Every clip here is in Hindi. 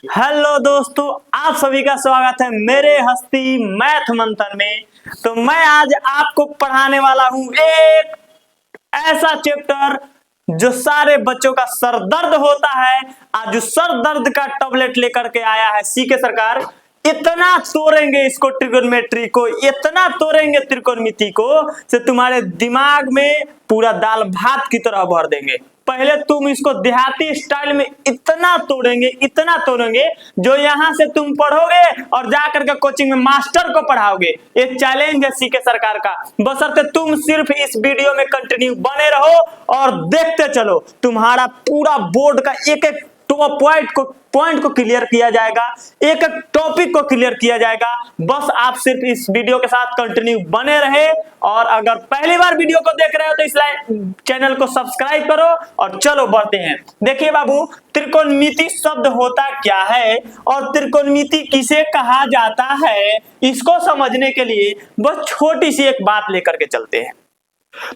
हेलो दोस्तों, आप सभी का स्वागत है मेरे हस्ती मैथ मंथन में। तो मैं आज आपको पढ़ाने वाला हूं एक ऐसा चैप्टर जो सारे बच्चों का सर दर्द होता है। आज जो सर दर्द का टैबलेट लेकर के आया है सीके सरकार। इतना तोड़ेंगे इसको, ट्रिगोनोमेट्री को इतना तोड़ेंगे, त्रिकोणमिति को, से तुम्हारे दिमाग में पूरा दाल भात की तरह भर देंगे। पहले तुम इसको देहाती स्टाइल में इतना तोड़ेंगे जो यहाँ से तुम पढ़ोगे और जाकर के कोचिंग में मास्टर को पढ़ाओगे। ये चैलेंज है सीके सरकार का। बशर्ते तुम सिर्फ इस वीडियो में कंटिन्यू बने रहो और देखते चलो। तुम्हारा पूरा बोर्ड का एक एक पॉइंट को क्लियर किया जाएगा, एक एक टॉपिक को क्लियर किया जाएगा। बस आप सिर्फ इस वीडियो के साथ कंटिन्यू बने रहे। और अगर पहली बार वीडियो को देख रहे हो तो इस चैनल को सब्सक्राइब करो और चलो बढ़ते हैं। देखिए बाबू, त्रिकोणमिति शब्द होता क्या है और त्रिकोणमिति किसे कहा जाता है, इसको समझने के लिए बस छोटी सी एक बात लेकर के चलते हैं।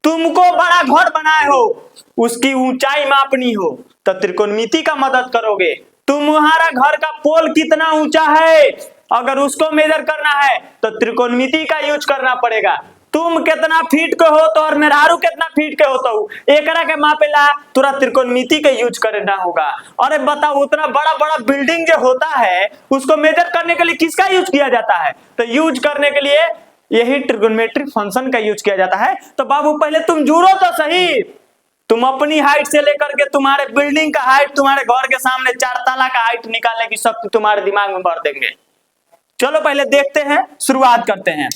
तुमको बड़ा घर बनाए हो, उसकी ऊंचाई मापनी हो तो त्रिकोणमिति का मदद करोगे। तुम्हारा घर का पोल कितना ऊंचा है, अगर उसको मेजर करना है तो त्रिकोणमिति का यूज करना पड़ेगा। तुम कितना फीट के हो तो और मेहरारू कितना फीट के होता हूँ, एकरा के मापेला तुरा त्रिकोणमिति का यूज करना होगा। अरे बताओ, उतना बड़ा बड़ा बिल्डिंग जो होता है उसको मेजर करने के लिए किसका यूज किया जाता है? तो यूज करने के लिए यही ट्रिगोनोमेट्रिक फंक्शन का यूज किया जाता है। तो बाबू पहले तुम जुड़ो तो सही। तुम अपनी हाइट से लेकर के तुम्हारे बिल्डिंग का हाइट, तुम्हारे घर के सामने 4 ताला का हाइट निकालने की शक्ति तुम्हारे दिमाग में भर देंगे। चलो पहले देखते हैं, शुरुआत करते हैं।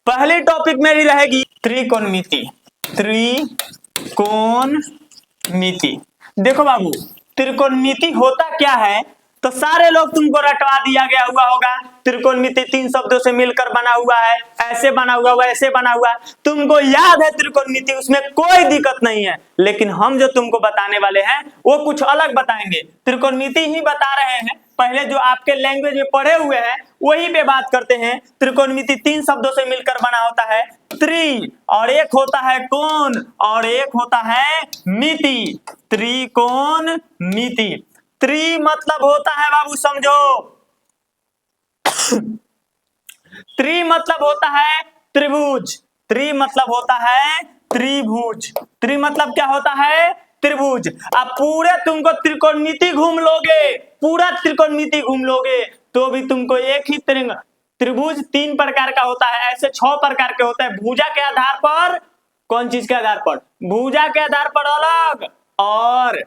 पहली टॉपिक मेरी रहेगी त्रिकोणमिति। त्रिकोणमिति देखो बाबू, त्रिकोणमिति होता क्या है तो सारे लोग तुमको रटवा दिया गया हुआ होगा। त्रिकोणमिति 3 शब्दों से मिलकर बना हुआ है, ऐसे बना हुआ, वैसे बना हुआ। तुमको याद है त्रिकोणमिति, उसमें कोई दिक्कत नहीं है। लेकिन हम जो तुमको बताने वाले हैं वो कुछ अलग बताएंगे। त्रिकोणमिति ही बता रहे हैं, पहले जो आपके लैंग्वेज में पढ़े हुए हैं वही पे बात करते हैं। त्रिकोणमिति 3 शब्दों से मिलकर बना होता है। त्रि और एक होता है कोण और एक होता है मिति। त्रिकोणमिति। त्रि मतलब होता है बाबू, समझो, त्रि मतलब होता है त्रिभुज। त्रि मतलब होता है त्रिभुज। त्रि मतलब क्या होता है? त्रिभुज। अब पूरे तुमको त्रिकोणमिति घूम लोगे, पूरा त्रिकोणमिति घूम लोगे तो भी तुमको एक ही त्रिभुज 3 प्रकार का होता है, ऐसे 6 प्रकार के होते हैं। भुजा के आधार पर, कौन चीज के आधार पर? भुजा के आधार पर अलग और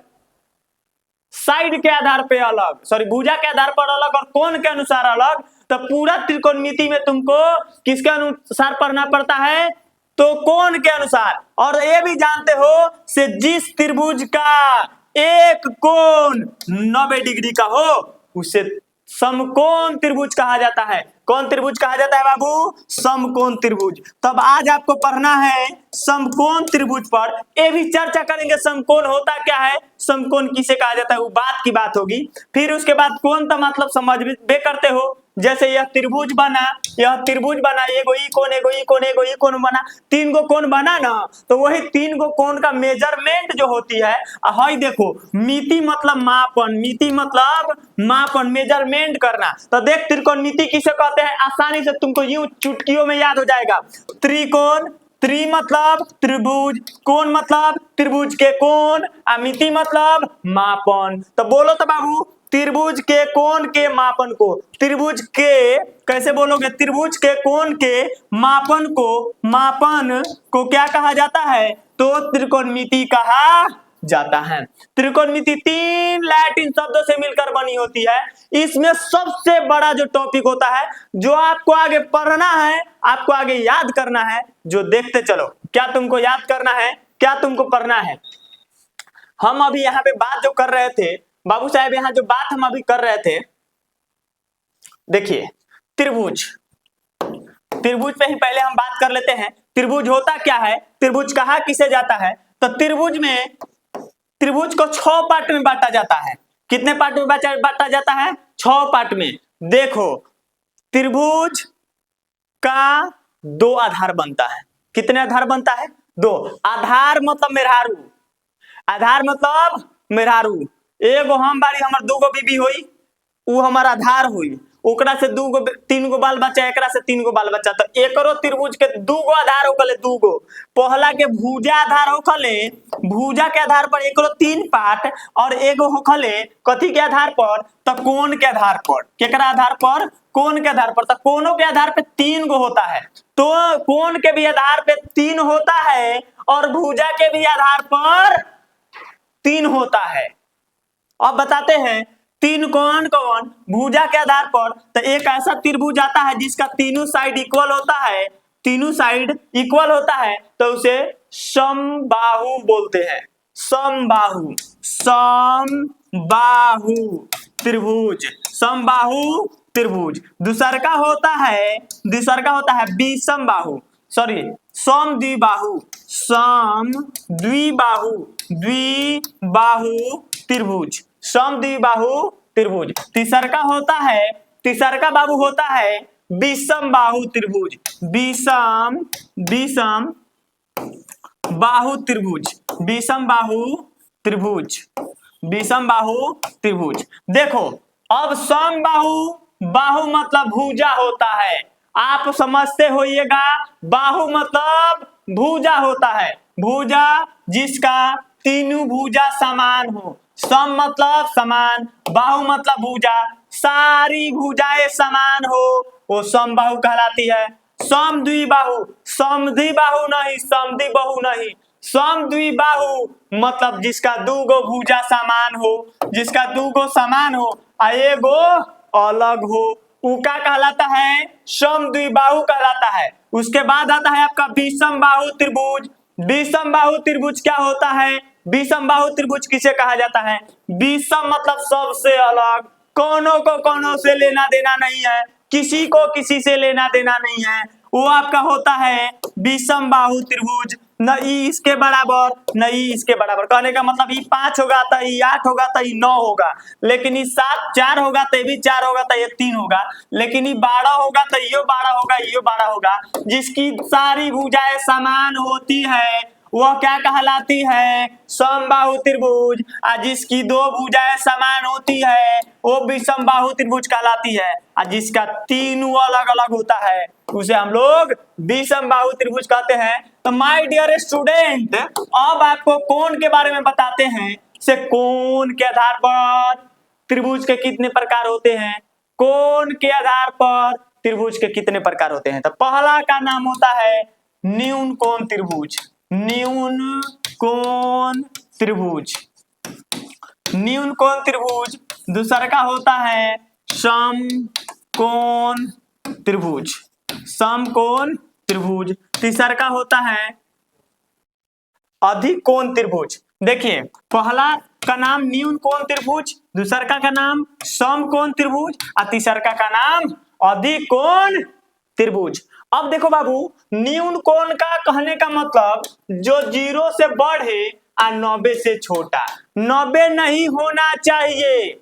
साइड के आधार पे अलग, सॉरी भुजा के आधार पर अलग और कोण के अनुसार अलग। तो पूरा त्रिकोणमिति में तुमको किसके अनुसार पढ़ना पड़ता है? तो कोण के अनुसार। और ये भी जानते हो से जिस त्रिभुज का एक कोण 90 डिग्री का हो उसे समकोण त्रिभुज कहा जाता है। कौन त्रिभुज कहा जाता है बाबू? समकोण त्रिभुज। तब आज आपको पढ़ना है समकोण त्रिभुज पर। ये भी चर्चा करेंगे समकोण होता क्या है, समकोण किसे कहा जाता है, वो बात की बात होगी। फिर उसके बाद कोण तो मतलब समझ भी करते हो, जैसे यह त्रिभुज बना, यह त्रिभुज बना, एगो ई कोण, एगो ई कोण, एगो ई कोण बना, 3 गो कोण बना ना, तो वही 3 गो कोण का मेजरमेंट जो होती है, हाई देखो, मिति मतलब मापन, मिति मतलब मापन, मेजरमेंट करना। तो देख त्रिकोणमिति किसे कहते हैं, आसानी से तुमको यूं चुटकियों में याद हो जाएगा। त्रिकोण, त्रि मतलब त्रिभुज, कोण मतलब त्रिभुज के कोण, मिति मतलब मापन। तो बोलो तो बाबू, त्रिभुज के कोण के मापन को, त्रिभुज के कैसे बोलोगे? त्रिभुज के कोण के मापन को क्या कहा जाता है? तो त्रिकोणमिति कहा जाता है। त्रिकोणमिति 3 लैटिन शब्दों से मिलकर बनी होती है। इसमें सबसे बड़ा जो टॉपिक होता है, जो आपको आगे पढ़ना है, आपको आगे याद करना है, जो देखते चलो। क्या तुमको याद करना है, क्या तुमको पढ़ना है? हम अभी यहाँ पे बात जो कर रहे थे बाबू साहब, यहाँ जो बात हम अभी कर रहे थे, देखिए त्रिभुज, त्रिभुज पे ही पहले हम बात कर लेते हैं। त्रिभुज होता क्या है, त्रिभुज कहा किसे जाता है? तो त्रिभुज में, त्रिभुज को 6 पार्ट में बांटा जाता है। कितने पार्ट में बांटा जाता है? 6 पार्ट में। देखो, त्रिभुज का 2 आधार बनता है। कितने आधार बनता है? 2 आधार मतलब मेहरारू, आधार मतलब मेहरारू। एगो हम बारी, हमर 2 गो बीबी होई, उ हमारा आधार हुई, ओकरा से 3 गो बाल बच्चा, एकरा से 3 गो बाल बच्चा, तो एकरो त्रिभुज के 2 गो आधार होकले, 2 गो। पहला के भुजा आधार होकले, भुजा के आधार पर एकरो 3 पार्ट, और एगो होकले कथी के आधार पर, तो कोण के आधार पर। केकरा आधार पर? कोण के आधार पर। तो कोणों के आधार पे 3 गो होता है, तो कोण के भी आधार पे 3 होता है और भुजा के भी आधार पर 3 होता है। अब बताते हैं 3 कौन कौन? भुजा के आधार पर तो एक ऐसा त्रिभुज आता है जिसका तीनों साइड इक्वल होता है, तीनों साइड इक्वल होता है, तो उसे समबाहु बोलते हैं। समबाहु, समबाहु त्रिभुज, समबाहु त्रिभुज। दूसरा का होता है विषमबाहु, सॉरी समद्विबाहु, समद्विबाहु, द्विबाहु त्रिभुज, समद्विबाहु त्रिभुज। तीसरा का बाबू होता है विषमबाहु त्रिभुज, विषम बाहु त्रिभुज, विषमबाहु त्रिभुज, विषमबाहु त्रिभुज। देखो अब समबाहु, बाहु मतलब भुजा होता है, आप समझते होइएगा, बाहु मतलब भुजा होता है, भुजा जिसका तीनों भुजा समान हो। सम मतलब समान, बाहु मतलब भुजा, सारी भुजाएं समान हो, वो समबाहु कहलाती है। समद्विबाहु, समद्विबाहु नहीं, समद्विबाहु नहीं, समद्विबाहु मतलब जिसका 2 गो भुजा समान हो, जिसका 2 गो समान हो आ एगो अलग हो, उ का कहलाता है? समद्विबाहु कहलाता है। उसके बाद आता है आपका विषमबाहु त्रिभुज। विषमबाहु त्रिभुज क्या होता है? विषमबाहु त्रिभुज किसे कहा जाता है? विषम मतलब सबसे अलग, कोनों को कोनों से लेना देना नहीं है, किसी को किसी से लेना देना नहीं है, वो आपका होता है विषमबाहु त्रिभुज। न ई इसके बराबर न ई इसके बराबर, कहने का मतलब ई 5 होगा तो ई 8 होगा तो ई 9 होगा, लेकिन ई 7 4 होगा तो ये भी 4 होगा तो ये 3 होगा, लेकिन ई 12 होगा तो यो 12 होगा, यो 12 होगा। जिसकी सारी भुजाएं समान होती है वह क्या कहलाती है? समबाहु त्रिभुज। और जिसकी 2 भुजाएं समान होती है वो विषमबाहु त्रिभुज कहलाती है, और जिसका 3 अलग अलग होता है उसे हम लोग विषमबाहु त्रिभुज कहते हैं। तो माय डियर स्टूडेंट, अब आपको कोण के बारे में बताते हैं। से कोण के आधार पर त्रिभुज के कितने प्रकार होते हैं? कोण के आधार पर त्रिभुज के कितने प्रकार होते हैं? तो पहला का नाम होता है न्यून कोण त्रिभुज, न्यून कोण त्रिभुज, न्यून कोण त्रिभुज। दूसरा का होता है समकोण त्रिभुज, समकोण त्रिभुज। तीसरा का होता है अधिक कोण त्रिभुज। देखिए पहला का नाम न्यून कोण त्रिभुज, दूसरा का नाम समकोण त्रिभुज और तीसरा का नाम अधिक कोण त्रिभुज। अब देखो बाबू, न्यून कोण का कहने का मतलब जो 0 से बढ़े और 90 से छोटा, 90 नहीं होना चाहिए।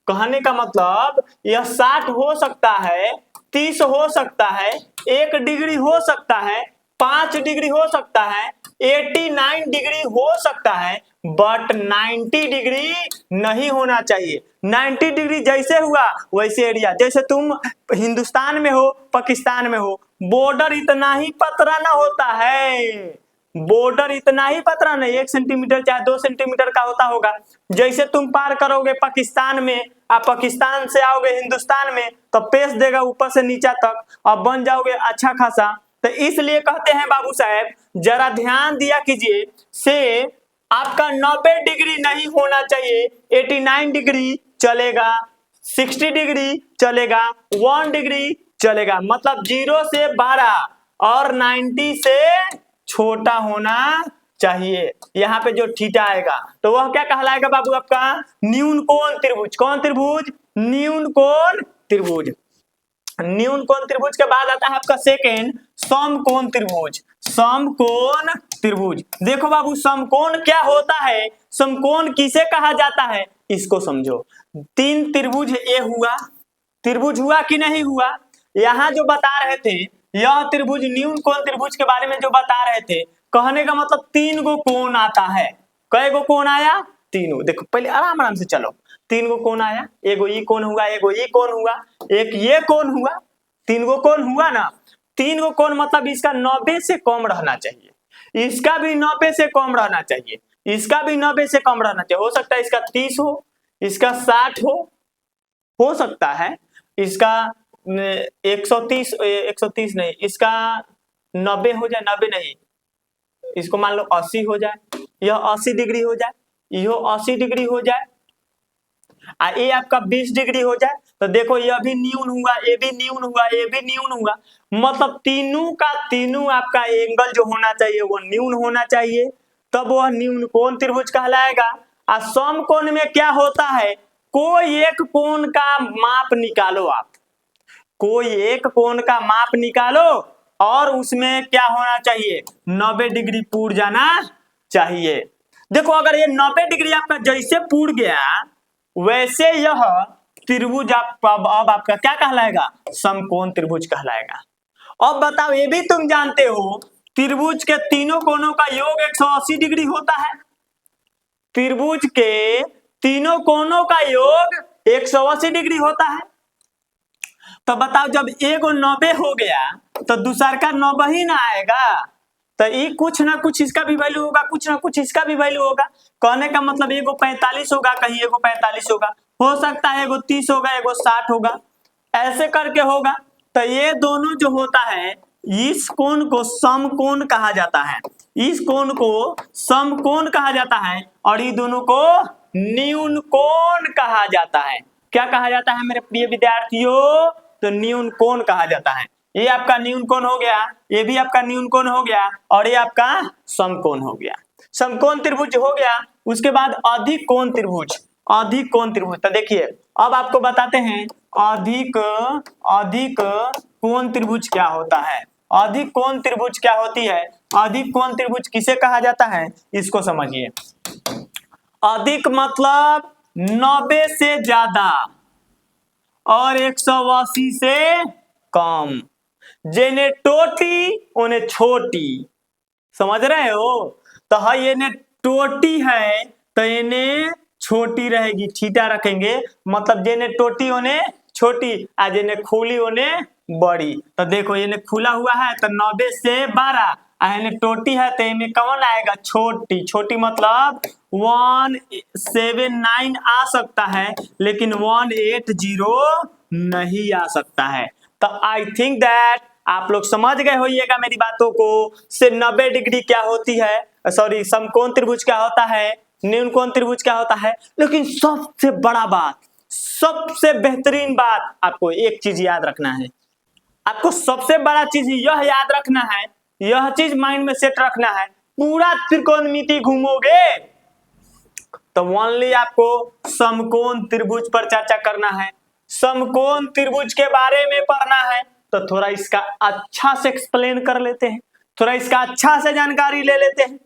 कहने का मतलब यह 60 हो सकता है, 30 हो सकता है, 1 डिग्री हो सकता है, 5 डिग्री हो सकता है, 89 डिग्री हो सकता है, बट 90 डिग्री नहीं होना चाहिए। 90 डिग्री जैसे हुआ वैसे एरिया, जैसे तुम हिंदुस्तान में हो, पाकिस्तान में हो, बॉर्डर इतना ही पतरा ना होता है, बॉर्डर इतना ही पतरा नहीं, 1 सेंटीमीटर चाहे 2 सेंटीमीटर का होता होगा। जैसे तुम पार करोगे पाकिस्तान में, आप पाकिस्तान से आओगे हिंदुस्तान में तो पेश देगा ऊपर से नीचा तक, अब बन जाओगे अच्छा खासा। तो इसलिए कहते हैं बाबू साहब, जरा ध्यान दिया कीजिए, से आपका 90 डिग्री नहीं होना चाहिए, 89 डिग्री चलेगा, 60 डिग्री चलेगा, 1 डिग्री चलेगा, मतलब 0 से 12 और 90 से छोटा होना चाहिए। यहाँ पे जो थीटा आएगा तो वह क्या कहलाएगा बाबू? आपका न्यून कोण त्रिभुज। कौन त्रिभुज? न्यून कोण त्रिभुज। न्यून कोण त्रिभुज के बाद आता है आपका सेकेंड समकोण त्रिभुज, समकोण त्रिभुज। देखो बाबू, समकोण क्या होता है, समकोण किसे कहा जाता है, इसको समझो। 3 त्रिभुज ये हुआ, त्रिभुज हुआ कि नहीं हुआ? यहाँ जो बता रहे थे यह त्रिभुज न्यून कोण त्रिभुज के बारे में जो बता रहे थे, कहने का मतलब 3 गो कोण आता है। कै गो कोण आया? 3। देखो पहले आराम आराम से चलो, तीन गो कोण आया, एगो ई कोण हुआ, एगो ई कोण हुआ, एक ये कोण हुआ, तीन गो कोण हुआ ना। तीन गो कोण मतलब इसका 90 से कम रहना चाहिए, इसका भी 90 से कम रहना चाहिए, इसका भी 90 से कम रहना चाहिए। हो सकता है इसका 30 हो, इसका 60 हो सकता है इसका 130 नहीं, इसका 90 हो जाए, 90 नहीं, इसको मान लो 80 हो जाए, यह 80 डिग्री हो जाए, यह 80 डिग्री हो जाए, ये आपका 20 डिग्री हो जाए। तो देखो यह भी न्यून हुआ, ये भी न्यून हुआ, ये भी न्यून हुआ, मतलब तीनों का तीनों आपका एंगल जो होना चाहिए वो न्यून होना चाहिए, तब वह न्यून कोण त्रिभुज कहलाएगा। और समकोण में क्या होता है, कोई एक कोण का माप निकालो आप, कोई एक कोण का माप निकालो और उसमें क्या होना चाहिए, 90 डिग्री पूर जाना चाहिए। देखो अगर ये 90 डिग्री आपका जैसे पूर गया वैसे यह त्रिभुज अब आपका क्या कहलाएगा, समकोण त्रिभुज कहलाएगा। अब बताओ ये भी तुम जानते हो त्रिभुज के तीनों कोणों का योग 180 डिग्री होता है, त्रिभुज के तीनों कोणों का योग 180 डिग्री होता है। तो बताओ जब एगो 90 हो गया तो दूसरा का 90 ही ना आएगा, तो ये कुछ ना कुछ इसका भी वैल्यू होगा, कुछ ना कुछ इसका भी वैल्यू होगा। कहने का मतलब एगो 45 होगा, कहीं एगो 45 होगा, हो सकता है एगो 30 होगा, एगो 60 होगा, ऐसे करके होगा। तो ये दोनों जो होता है इस कोण को समकोण कहा जाता है, इस कोण को समकोण कहा जाता है और ये दोनों को न्यून कोण कहा जाता है। क्या कहा जाता है मेरे प्रिय विद्यार्थियों, तो न्यून कोण कहा जाता है। ये आपका न्यून कोण हो गया, ये भी आपका न्यून कोण हो गया और ये आपका समकोण हो गया। समकोण त्रिभुज हो गया, उसके बाद अधिक कोण त्रिभुज, अधिक कोण त्रिभुज। तो देखिए अब आपको बताते हैं अधिक कोण त्रिभुज क्या होता है, अधिक कोण त्रिभुज क्या होती है, अधिक कोण त्रिभुज किसे कहा जाता है, इसको समझिए। अधिक मतलब 90 से ज्यादा और 180 से कम, जेने टोटी उन्हें छोटी, समझ रहे हो। तो हाँ ये ने टोटी है तो इन्हें छोटी रहेगी, थीटा रखेंगे, मतलब जेने टोटी उन्हें छोटी आ जेने खुली उन्हें बड़ी। तो देखो ये खुला हुआ है तो 90 से 12, टोटी है तो इनमें कौन आएगा, छोटी, छोटी मतलब 179 आ सकता है लेकिन 180 नहीं आ सकता है। तो आई थिंक दैट आप लोग समझ गए होइएगा मेरी बातों को, से 90 डिग्री क्या होती है, सॉरी समकोण त्रिभुज क्या होता है, न्यून कोण त्रिभुज क्या होता है। लेकिन सबसे बड़ा बात, सबसे बेहतरीन बात आपको एक चीज याद रखना है, आपको सबसे बड़ा चीज यह याद रखना है, यह चीज माइंड में सेट रखना है, पूरा त्रिकोणमिति घूमोगे तो ओनली आपको समकोण त्रिभुज पर चर्चा करना है, समकोण त्रिभुज के बारे में पढ़ना है। तो थोड़ा इसका अच्छा से एक्सप्लेन कर लेते हैं, थोड़ा इसका अच्छा से जानकारी ले लेते हैं।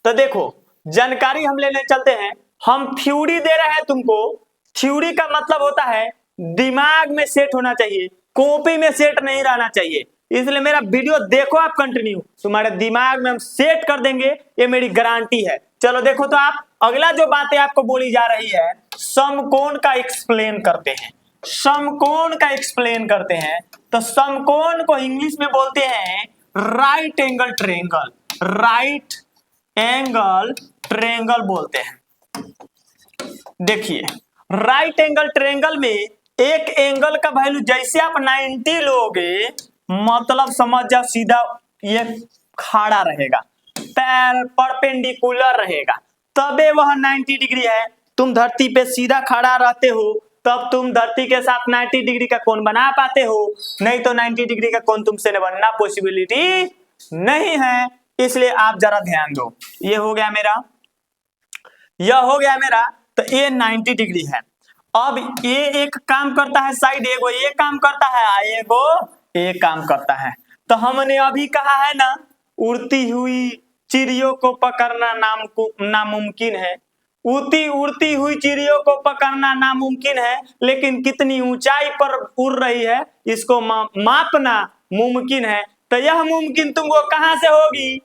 तो देखो जानकारी हम लेने चलते हैं, हम थ्योरी दे रहे हैं तुमको, थ्योरी का मतलब होता है दिमाग में सेट होना चाहिए, कॉपी में सेट नहीं रहना चाहिए। इसलिए मेरा वीडियो देखो आप कंटिन्यू, तुम्हारे दिमाग में हम सेट कर देंगे, ये मेरी गारंटी है। चलो देखो तो आप अगला जो बातें आपको बोली जा रही है समकोण का एक्सप्लेन करते हैं, समकोण का एक्सप्लेन करते हैं। तो समकोण को इंग्लिश में बोलते हैं right angle triangle, right angle triangle बोलते हैं। देखिए राइट एंगल ट्रायंगल में एक एंगल का वैल्यू जैसे आप 90 लोगे मतलब समझ जाओ सीधा ये खड़ा रहेगा, पैर परपेंडिकुलर रहेगा, तबे वह 90 डिग्री है। तुम धरती पे सीधा खड़ा रहते हो तब तुम धरती के साथ 90 डिग्री का कोण बना पाते हो, नहीं तो 90 डिग्री का कोण तुमसे बनना पॉसिबिलिटी नहीं है। इसलिए आप जरा ध्यान दो, ये हो गया मेरा, यह हो गया मेरा, तो ये 90 डिग्री है। अब ये एक काम करता है साइड, एगो ये काम करता है, एगो ये काम करता है। तो हमने अभी कहा है ना उड़ती हुई चिड़ियों को पकड़ना नामुमकिन है, उड़ती हुई चिड़ियों को पकड़ना नामुमकिन है, लेकिन कितनी ऊंचाई पर उड़ रही है इसको मापना मुमकिन है। तो यह मुमकिन तुमको कहां से होगी,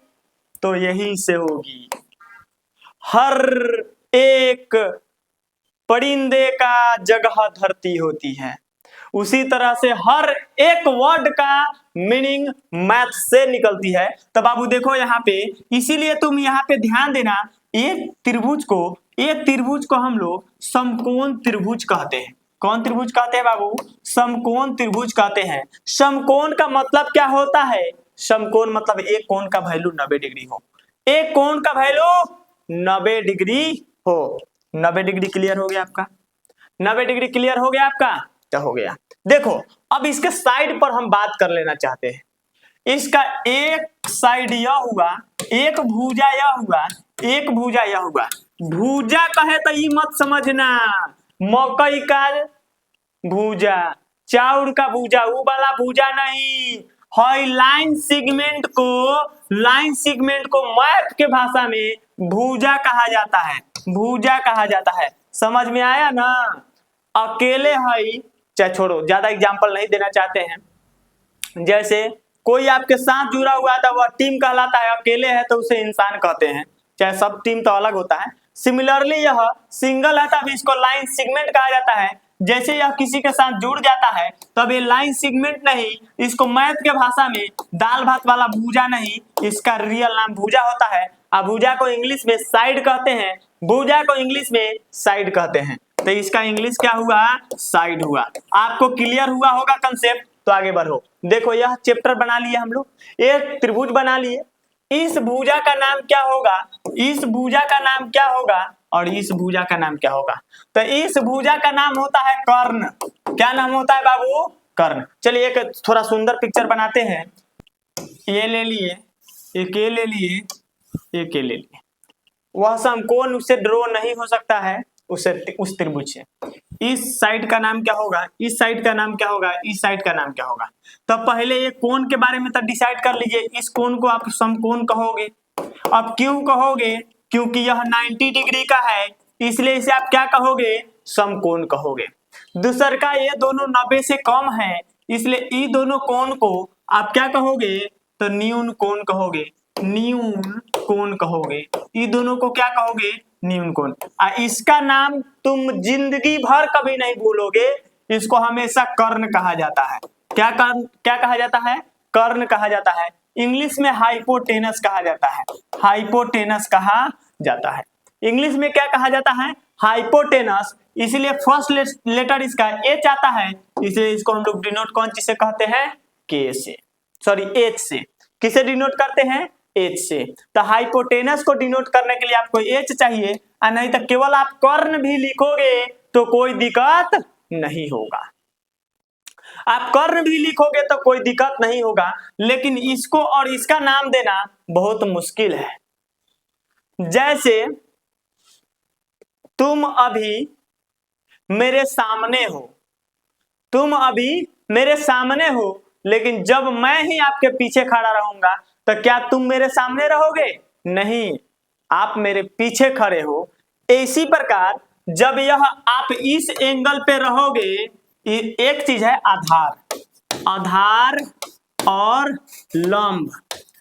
तो यहीं से होगी। हर एक परिंदे का जगह धरती होती है। उसी तरह से हर एक वर्ड का मीनिंग मैथ से निकलती है। तो बाबू देखो यहाँ पे, इसीलिए तुम यहाँ पे ध्यान देना, एक त्रिभुज को हम लोग समकोण त्रिभुज कहते हैं। कौन त्रिभुज कहते हैं बाबू? समकोण त्रिभुज कहते हैं। समकोण का मतलब क्या होता है? समकोण मतलब एक कोण का वैल्यू 90 डिग्री हो। एक कोण का वैल्यू 90 डिग्री हो। 90 डिग्री क्लियर हो गया आपका? 90 डिग्री क्लियर हो गया आपका? तो हो गया। देखो अब इसके साइड पर हम बात कर लेना चाहते हैं। इसका एक साइड यह हुआ, एक भुजा यह हुआ, एक भुजा यह हुआ। भुजा कहे तो ये मत समझना मकई का भुजा, चाउर का भुजा, वो वाला भुजा नहीं है। लाइन सेगमेंट को मैथ के भाषा में भुजा कहा जाता है। भुजा कहा जाता है। समझ में आया ना? अकेले है, चाहे छोड़ो, ज्यादा एग्जांपल नहीं देना चाहते हैं। जैसे कोई आपके साथ जुड़ा हुआ था, वह टीम कहलाता है। अकेले है तो उसे इंसान कहते हैं, चाहे सब टीम तो अलग होता है। सिमिलरली यह सिंगल है तब इसको लाइन सेगमेंट कहा जाता है। जैसे यह किसी के साथ जुड़ जाता है तब ये लाइन सेगमेंट नहीं, इसको मैथ के भाषा में दाल भात वाला भुजा नहीं, इसका रियल नाम भुजा होता है। अब भुजा को इंग्लिश में साइड कहते हैं। भुजा को इंग्लिश में साइड कहते हैं। तो इसका इंग्लिश क्या हुआ? साइड हुआ। आपको क्लियर हुआ होगा कंसेप्ट? तो आगे बढ़ो। देखो यह चैप्टर बना लिए हम लोग, एक त्रिभुज बना लिए। इस भुजा का नाम क्या होगा? इस भुजा का नाम क्या होगा? और इस भुजा का नाम क्या होगा? तो इस भुजा का नाम होता है कर्ण। क्या नाम होता है बाबू? कर्ण। चलिए एक थोड़ा सुंदर पिक्चर बनाते हैं। ये ले लिए, एक ये ले लिए, एक ये ले लिए। वह समकोण उससे ड्रॉ नहीं हो सकता है, उस त्रिभुज से। इस साइड का नाम क्या होगा? इस साइड का नाम क्या होगा? इस साइड का नाम क्या होगा? तो पहले ये कोण के बारे में तो डिसाइड कर लीजिए। इस कोण को आप समकोण कहोगे। अब क्यों कहोगे? क्योंकि यह 90 डिग्री का है, इसलिए इसे आप क्या कहोगे? समकोण कहोगे। दूसर का ये दोनों 90 से कम है, इसलिए ये दोनों कोण को आप क्या कहोगे? तो न्यून कोण कहोगे। न्यून कोण कहोगे। ये दोनों को क्या कहोगे? न्यून कोण। इसका नाम तुम जिंदगी भर कभी नहीं भूलोगे। इसको हमेशा कर्ण कहा जाता है। क्या कहा जाता है? कर्ण कहा जाता है। इंग्लिश में हाइपोटेनस कहा जाता है। हाइपोटेनस कहा जाता है। इंग्लिश में क्या कहा जाता है? हाइपोटेनस। इसलिए फर्स्ट लेटर इसका एच आता है, इसलिए इसको हम लोग डिनोट कौन चीज से कहते हैं? के से, सॉरी एच से। किसे डिनोट करते हैं? एच से। तो हाइपोटेनस को डिनोट करने के लिए आपको एच चाहिए, और नहीं तो केवल आप कर्ण भी लिखोगे तो कोई दिक्कत नहीं होगा। आप कर्ण भी लिखोगे तो कोई दिक्कत नहीं होगा, लेकिन इसको और इसका नाम देना बहुत मुश्किल है। जैसे तुम अभी मेरे सामने हो, तुम अभी मेरे सामने हो, लेकिन जब मैं ही आपके पीछे खड़ा रहूंगा तो क्या तुम मेरे सामने रहोगे? नहीं, आप मेरे पीछे खड़े हो। इसी प्रकार जब यह आप इस एंगल पे रहोगे, एक चीज है आधार, आधार और लंब।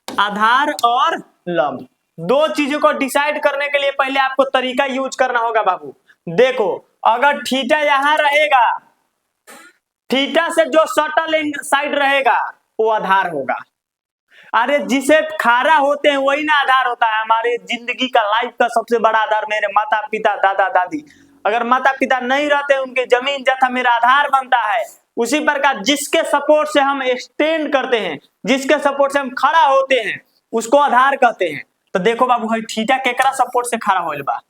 आधार और लंब दो चीजों को डिसाइड करने के लिए पहले आपको तरीका यूज करना होगा बाबू। देखो अगर थीटा यहां रहेगा, थीटा से जो सटल साइड रहेगा वो आधार होगा। अरे जिसे खारा होते हैं वही ना आधार होता है। हमारे जिंदगी का, लाइफ का सबसे बड़ा आधार मेरे माता पिता, दादा दादी। अगर माता पिता नहीं रहते, उनके जमीन जथा मेरा आधार बनता है। उसी प्रकार जिसके सपोर्ट से हम स्टैंड करते हैं, जिसके सपोर्ट से हम खड़ा होते हैं, उसको आधार कहते हैं। तो देखो बाबू भाई, थीटा केकरा सपोर्ट से खड़ा होइल बा?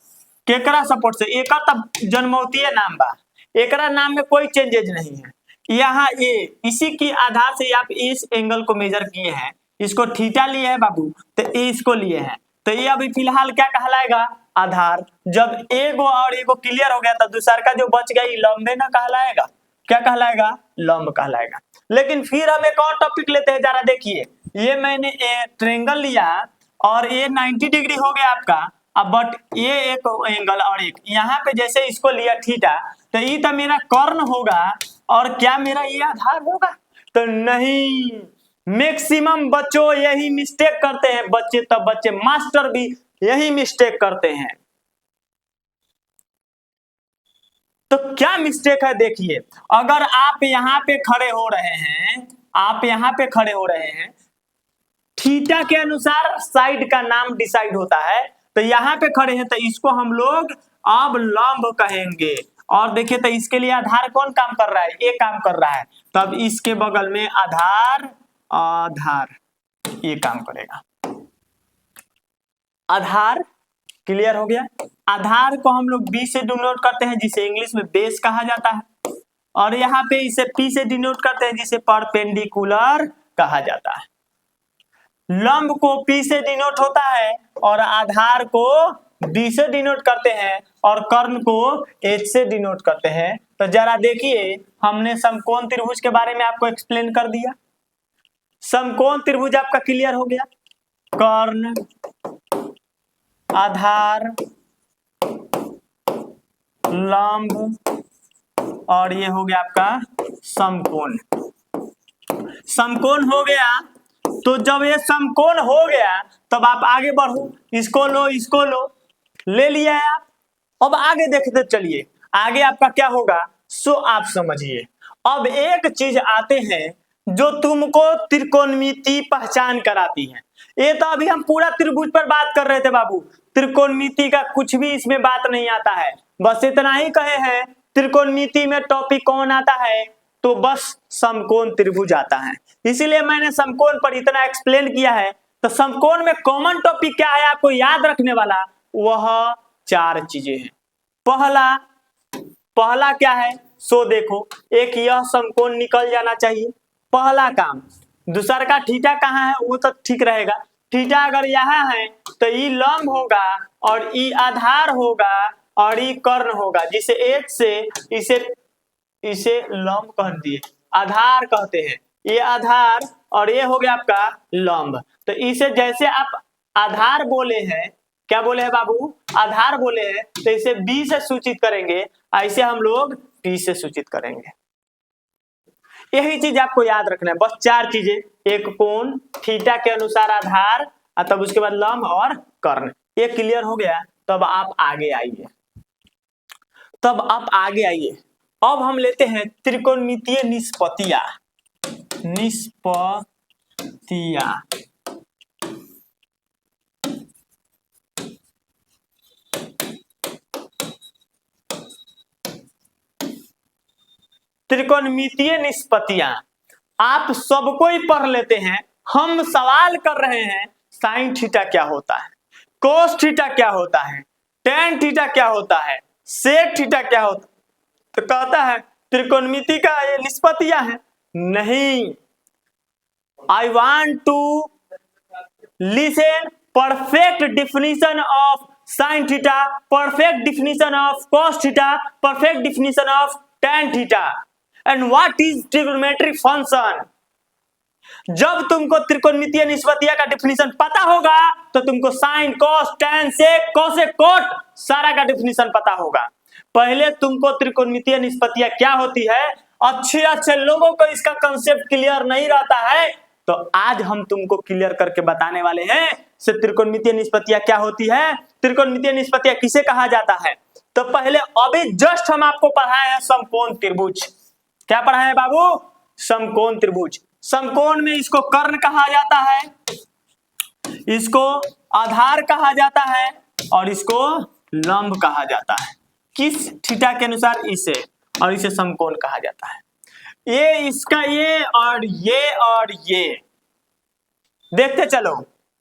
केकरा सपोर्ट से? एका तब जन्मौतीय नाम बा, एकरा नाम में कोई चेंजेज नहीं है। यहाँ ये इसी की आधार से आप इस एंगल को मेजर किए हैं, इसको थीटा लिए है बाबू, तो ये इसको लिए हैं। तो ये अभी फिलहाल क्या कहलाएगा? आधार। जब एगो और एगो क्लियर हो गया तो दूसरा का जो बच गया लंबे ना कहलाएगा? क्या कहलाएगा? लंब कहलाएगा। लेकिन फिर हम एक और टॉपिक लेते हैं, जरा देखिए। ये मैंने ट्रायंगल लिया और ये 90 डिग्री हो गया आपका। अब बट ये एक एंगल और एक यहाँ पे जैसे इसको लिया थीटा, तो ये तो मेरा कर्ण होगा और क्या मेरा ये आधार होगा? तो नहीं, मैक्सिमम बच्चों यही मिस्टेक करते हैं। बच्चे तब बच्चे, मास्टर भी यही मिस्टेक करते हैं। तो क्या मिस्टेक है देखिए, अगर आप यहाँ पे खड़े हो रहे हैं, आप यहाँ पे खड़े हो रहे हैं, थीटा के अनुसार साइड का नाम डिसाइड होता है, तो यहाँ पे खड़े हैं तो इसको हम लोग अब लंब कहेंगे। और देखिए तो इसके लिए आधार कौन काम कर रहा है, ये काम कर रहा है, तब इसके बगल में आधार, आधार ये काम करेगा। आधार क्लियर हो गया। आधार को हम लोग बी से डिनोट करते हैं जिसे इंग्लिश में बेस कहा जाता है, और यहाँ पे इसे पी से डिनोट करते हैं जिसे परपेंडिकुलर कहा जाता है। लंब को पी से डिनोट होता है और आधार को डी से डिनोट करते हैं और कर्ण को एच से डिनोट करते हैं। तो जरा देखिए, हमने समकोण त्रिभुज के बारे में आपको एक्सप्लेन कर दिया। समकोण त्रिभुज आपका क्लियर हो गया, कर्ण, आधार, लंब और ये हो गया आपका समकोण। समकोण हो गया, तो जब ये समकोण हो गया तब आप आगे बढ़ो, इसको लो, इसको लो, ले लिया है आप। अब आगे देखते चलिए, आगे आपका क्या होगा सो आप समझिए। अब एक चीज आते हैं जो तुमको त्रिकोणमिति पहचान कराती है। ये तो अभी हम पूरा त्रिभुज पर बात कर रहे थे बाबू, त्रिकोणमिति का कुछ भी इसमें बात नहीं आता है, बस इतना ही कहे हैं त्रिकोणमिति में टॉपिक कौन आता है, तो बस समकोण त्रिभुज आता है। इसीलिए मैंने समकोण पर इतना एक्सप्लेन किया है। तो समकोण में कॉमन टॉपिक क्या है आपको याद रखने वाला, वह चार चीजें हैं। पहला क्या है सो देखो, एक यह समकोण निकल जाना चाहिए, पहला काम। दूसरा का थीटा कहाँ है वो तो ठीक रहेगा, थीटा अगर यहाँ है तो ई लंब होगा और ई आधार होगा और ई कर्ण होगा, जिसे एच से इसे लंब कह दिए, आधार कहते हैं, ये आधार और ये हो गया आपका लंब। तो इसे जैसे आप आधार बोले हैं, क्या बोले हैं बाबू, आधार बोले हैं, तो इसे बी से सूचित करेंगे, ऐसे हम लोग पी से सूचित करेंगे। यही चीज आपको याद रखना है, बस चार चीजें, एक कोण, थीटा के अनुसार आधार, तब उसके बाद लंब और कर्ण। ये क्लियर हो गया, तब आप आगे आइए, तब आप आगे आइए। अब हम लेते हैं त्रिकोणमितीय निष्पत्तियां। त्रिकोणमितीय निष्पत्तियां आप सबको ही पढ़ लेते हैं। हम सवाल कर रहे हैं साइन थीटा क्या होता है, कोस थीटा क्या होता है, टेन थीटा क्या होता है, सेक थीटा क्या होता है, तो कहता है त्रिकोणमिति का ये निष्पत्तियां हैं। नहीं, I want to listen perfect definition of sine theta, perfect definition of cos theta, perfect definition of tan theta and what is trigonometric function. जब तुमको त्रिकोणमितीय निष्पत्तियां का डिफिनीशन पता होगा तो तुमको साइन, कॉस, टेन, सेक, कोसेक, कोट सारा का डिफिनीशन पता होगा। पहले तुमको त्रिकोणमितीय निष्पत्तियां क्या होती है, अच्छे लोगों को इसका कंसेप्ट क्लियर नहीं रहता है, तो आज हम तुमको क्लियर करके बताने वाले हैं से त्रिकोणमितीय निष्पत्तियां क्या होती है, त्रिकोणमितीय निष्पत्तियां किसे कहा जाता है। तो पहले अभी जस्ट हम आपको पढ़ाए हैं समकोण त्रिभुज। क्या पढ़ाए हैं बाबू, समकोण त्रिभुज। समकोण में इसको कर्ण कहा जाता है, इसको आधार कहा जाता है और इसको लंब कहा जाता है। किस थीटा के अनुसार, इसे, और इसे समकोण कहा जाता है। ये इसका ये और ये और ये देखते चलो,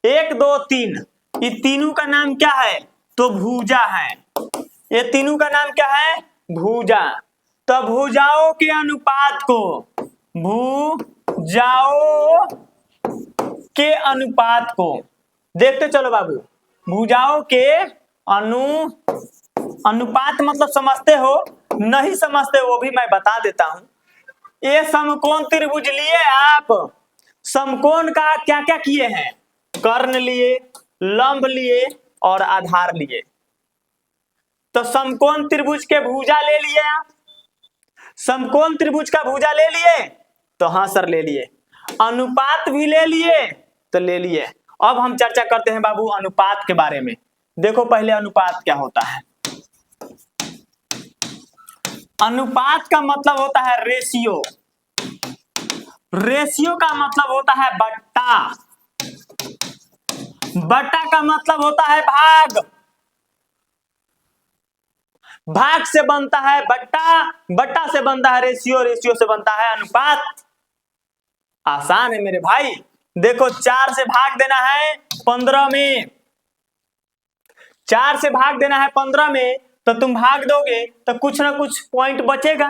1 2 3, ये तीनों का नाम क्या है, तो भुजा है। ये तीनों का नाम क्या है, भुजा। तो भुजाओं के अनुपात को, भुजाओं के अनुपात को देखते चलो बाबू। भुजाओं के अनुपात मतलब समझते हो, नहीं समझते वो भी मैं बता देता हूं। ये समकोण त्रिभुज लिए आप, समकोण का क्या क्या किए हैं, कर्ण लिए, लंब लिए और आधार लिए। तो समकोण त्रिभुज के भुजा ले लिए आप, समकोण त्रिभुज का भुजा ले लिए, तो हाँ सर ले लिए। अनुपात भी ले लिए, तो ले लिए। अब हम चर्चा करते हैं बाबू अनुपात के बारे में। देखो पहले अनुपात क्या होता है। अनुपात का मतलब होता है रेशियो, रेशियो का मतलब होता है बट्टा, बट्टा का मतलब होता है भाग, भाग से बनता है बट्टा, बट्टा से बनता है रेशियो, रेशियो से बनता है अनुपात। आसान है मेरे भाई। देखो 4 से भाग देना है 15 में, 4 से भाग देना है 15 में, तो तुम भाग दोगे तो कुछ ना कुछ पॉइंट बचेगा,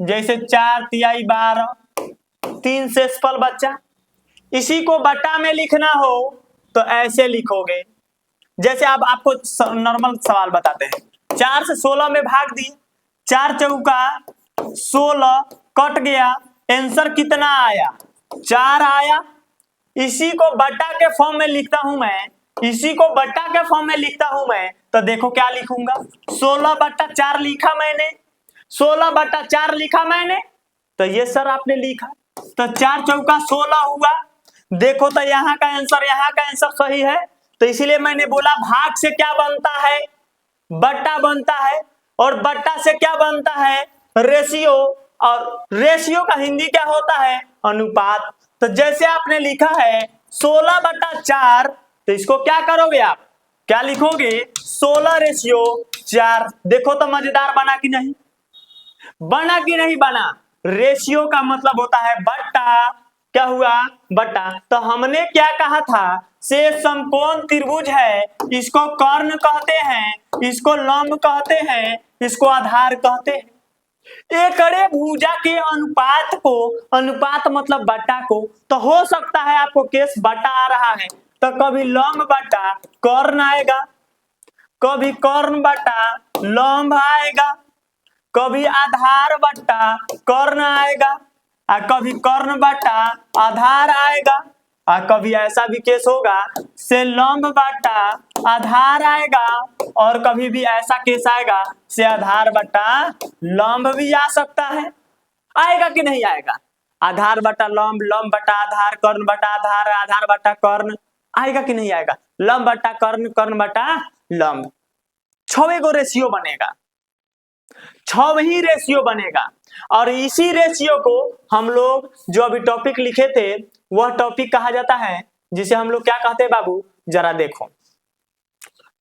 जैसे 4 तिहाई 12, 3 शेषफल बच्चा। इसी को बट्टा में लिखना हो तो ऐसे लिखोगे, जैसे अब आपको नॉर्मल सवाल बताते हैं। 4 से 16 में भाग दिए, 4 चौका 16 कट गया, आंसर कितना आया? 4 आया। इसी को बट्टा के फॉर्म में लिखता हूं मैं, इसी को बट्टा के फॉर्म में लिखता हूं मैं, तो देखो क्या लिखूंगा, 16/4 लिखा मैंने, 16/4 लिखा मैंने, तो ये सर आपने लिखा, तो 4 चौका 16 हुआ। देखो तो यहाँ का आंसर सही है, तो इसीलिए मैंने बोला भाग से क्या बनता है? बट्टा बनता है, और बट्टा से क्या बनता है? रेशियो, और रेशियो का हिंदी क्या होता है? अनुपात। तो जैसे आपने लिखा है 16/4, तो इसको क्या करोगे आप? क्या लिखोगे? 16/4। देखो तो मजेदार बना कि नहीं? बना कि नहीं बना? रेशियो का मतलब होता है बट्टा, क्या हुआ? बट्टा। तो हमने क्या कहा था? से समकोण त्रिभुज है, इसको कर्ण कहते हैं, इसको लंब कहते हैं, इसको आधार कहते हैं। एकड़े भुजा के अनुपात को, अनुपात मतलब बट्टा को, तो हो सकता है आपको केस बट्टा आ रहा है तो कभी लंब बट्टा कर्ण आएगा, कभी कर्ण बट्टा लंब आएगा, कभी आधार बट्टा कर्ण आएगा, और कभी कर्ण बट्टा आधार आएगा, और कभी ऐसा भी केस होगा से लंब बट्टा आधार आएगा, और कभी भी ऐसा केस आएगा से आधार बट्टा लंब भी आ सकता है। आएगा कि नहीं आएगा? आधार बट्टा लंब, लंब बट्टा आधार, कर्ण बट्टा आधार, आधार बट्टा कर्ण, आएगा कि नहीं आएगा? लंब बट्टा कर्ण, कर्ण बट्टा लंब, 6 गो रेशियो बनेगा, 6 ही रेशियो बनेगा। और इसी रेशियो को हम लोग जो अभी टॉपिक लिखे थे वह टॉपिक कहा जाता है, जिसे हम लोग क्या कहते हैं बाबू? जरा देखो,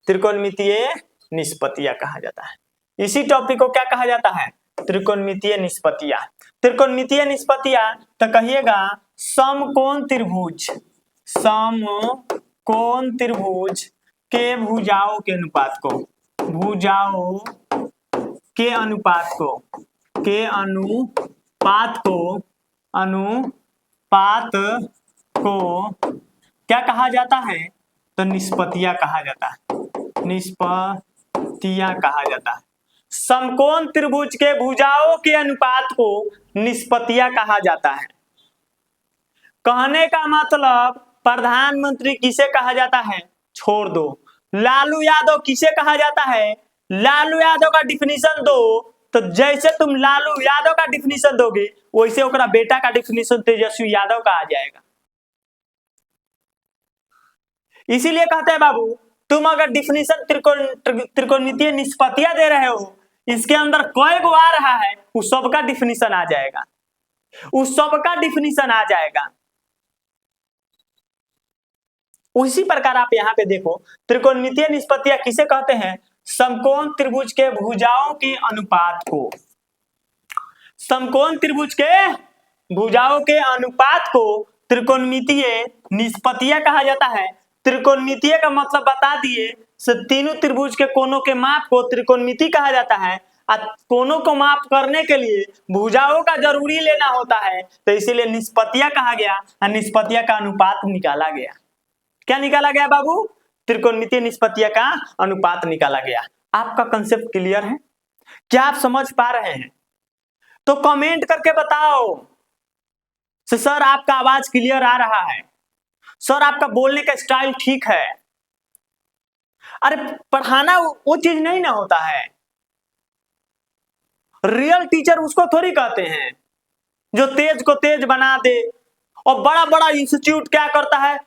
त्रिकोणमितीय निष्पत्तियां कहा जाता है। इसी टॉपिक को क्या कहा जाता है? त्रिकोणमितीय निष्पत्तियां। त्रिकोणमितीय निष्पत्तियां तो कहिएगा समकोण त्रिभुज, समकोण त्रिभुज के भुजाओं के अनुपात को, भुजाओं के अनुपात को, के अनुपात को, अनुपात को क्या कहा जाता है? तो निष्पत्तियां कहा जाता है, निष्पत्तियां कहा जाता है। समकोण त्रिभुज के भुजाओं के अनुपात को निष्पत्तियां कहा जाता है। कहने का मतलब प्रधानमंत्री किसे कहा जाता है? छोड़ दो। लालू यादव किसे कहा जाता है? लालू यादव का डिफिनीशन दो, तो जैसे तुम लालू यादव का डिफिनीशन दोगे वैसे ओकरा बेटा का डिफिनीशन तेजस्वी यादव का आ जाएगा। इसीलिए कहते हैं बाबू, तुम अगर डिफिनीशन त्रिकोणमितीय निष्पत्तियां दे रहे हो, इसके अंदर कई गो आ रहा है, उस सबका डिफिनीशन आ जाएगा, उस सबका डिफिनीशन आ जाएगा। उसी प्रकार आप यहाँ पे देखो, त्रिकोणमितीय निष्पत्तियां किसे कहते हैं? समकोण त्रिभुज के भुजाओं के अनुपात को, समकोण त्रिभुज के भुजाओं के अनुपात को त्रिकोणमितीय निष्पत्तियां कहा जाता है। त्रिकोणमितीय का मतलब बता दिए, तीनों त्रिभुज के कोनों के माप को त्रिकोणमिति कहा जाता है। कोनों को माप करने के लिए भुजाओं का जरूरी लेना होता है, तो इसीलिए निष्पत्तियां कहा गया और निष्पत्तियां का अनुपात निकाला गया। क्या निकाला गया बाबू? त्रिकोणमितीय निष्पत्तियां का अनुपात निकाला गया। आपका कंसेप्ट क्लियर है? क्या आप समझ पा रहे हैं? तो कमेंट करके बताओ सर आपका आवाज क्लियर आ रहा है, सर आपका बोलने का स्टाइल ठीक है। अरे पढ़ाना वो चीज नहीं ना होता है, रियल टीचर उसको थोड़ी कहते हैं जो तेज को तेज बना दे। और बड़ा बड़ा इंस्टीट्यूट क्या करता है,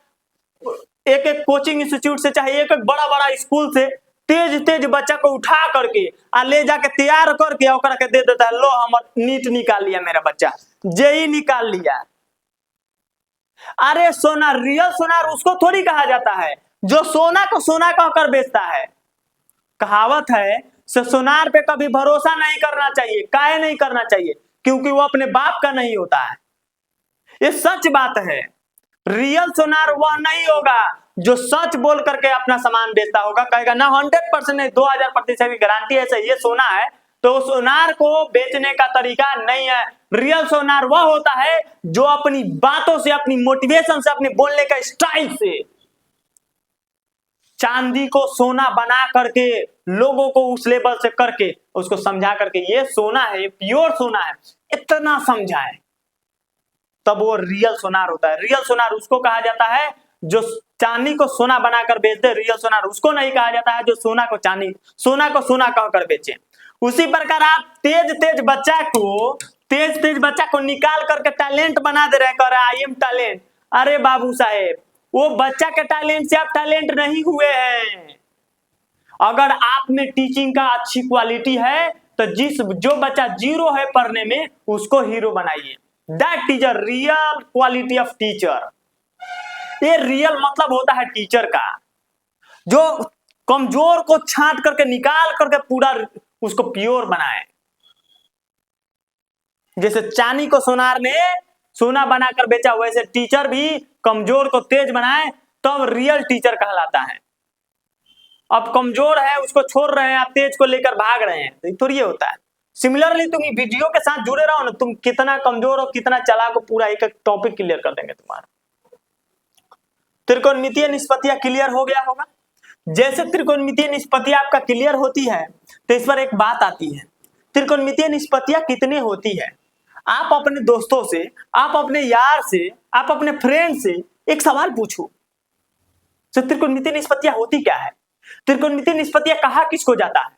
एक एक कोचिंग इंस्टीट्यूट से, चाहे एक एक बड़ा बड़ा स्कूल से तेज तेज बच्चा को उठा करके आ ले जाके तैयार करके और करके दे देता है, लो हम नीट निकाल लिया मेरा बच्चा, जेई निकाल लिया। अरे सोनार, रियल सोनार उसको थोड़ी कहा जाता है जो सोना को सोना कहकर बेचता है। कहावत है सोनार पे कभी भरोसा नहीं करना चाहिए। काहे नहीं करना चाहिए? क्योंकि वो अपने बाप का नहीं होता है। ये सच बात है। रियल सोनार वह नहीं होगा जो सच बोल करके अपना सामान बेचता होगा, कहेगा ना 100% नहीं 2000% की गारंटी है सही ये सोना है, तो सोनार को बेचने का तरीका नहीं है। रियल सोनार वह होता है जो अपनी बातों से, अपनी मोटिवेशन से, अपने बोलने का स्टाइल से चांदी को सोना बना करके लोगों को उस लेवल से करके उसको समझा करके ये सोना है, ये प्योर सोना है, इतना समझाए, तब वो रियल सोनार होता है। रियल सोनार उसको कहा जाता है जो चांदी को सोना बनाकर बेच दे। रियल सोनार उसको नहीं कहा जाता है जो सोना को चांदी, सोना को सोना कहकर बेचे। उसी प्रकार आप तेज तेज बच्चा को निकाल करके टैलेंट बना दे रहे, कह रहे आई एम टैलेंट। अरे बाबू साहेब, वो बच्चा के टैलेंट से आप टैलेंट नहीं हुए हैं। अगर आप में टीचिंग का अच्छी क्वालिटी है तो जो बच्चा जीरो है पढ़ने में उसको हीरो बनाइए। That is a real quality of teacher. ये रियल मतलब होता है टीचर का, जो कमजोर को छांट करके निकाल करके पूरा उसको प्योर बनाए। जैसे चांदी को सोनार ने सोना बनाकर बेचा, वैसे टीचर भी कमजोर को तेज बनाए तब रियल टीचर कहलाता है। अब कमजोर है उसको छोड़ रहे हैं, आप तेज को लेकर भाग रहे हैं, तो थोड़ी होता है। सिमिलरली तुम वीडियो के साथ जुड़े रहो ना, तुम कितना कमजोर हो कितना चालाक हो पूरा एक एक टॉपिक क्लियर कर देंगे तुम्हारा। त्रिकोणमितीय निष्पत्तियां क्लियर हो गया होगा। जैसे त्रिकोणमितीय निष्पत्तियां आपका क्लियर होती है तो इस पर एक बात आती है, त्रिकोणमितीय निष्पत्तियां कितने होती है। आप अपने दोस्तों से, आप अपने यार से, आप अपने फ्रेंड से एक सवाल पूछो, त्रिकोणमितीय निष्पत्तियां होती क्या है, त्रिकोणमितीय निष्पत्तियां कहा किसको जाता है,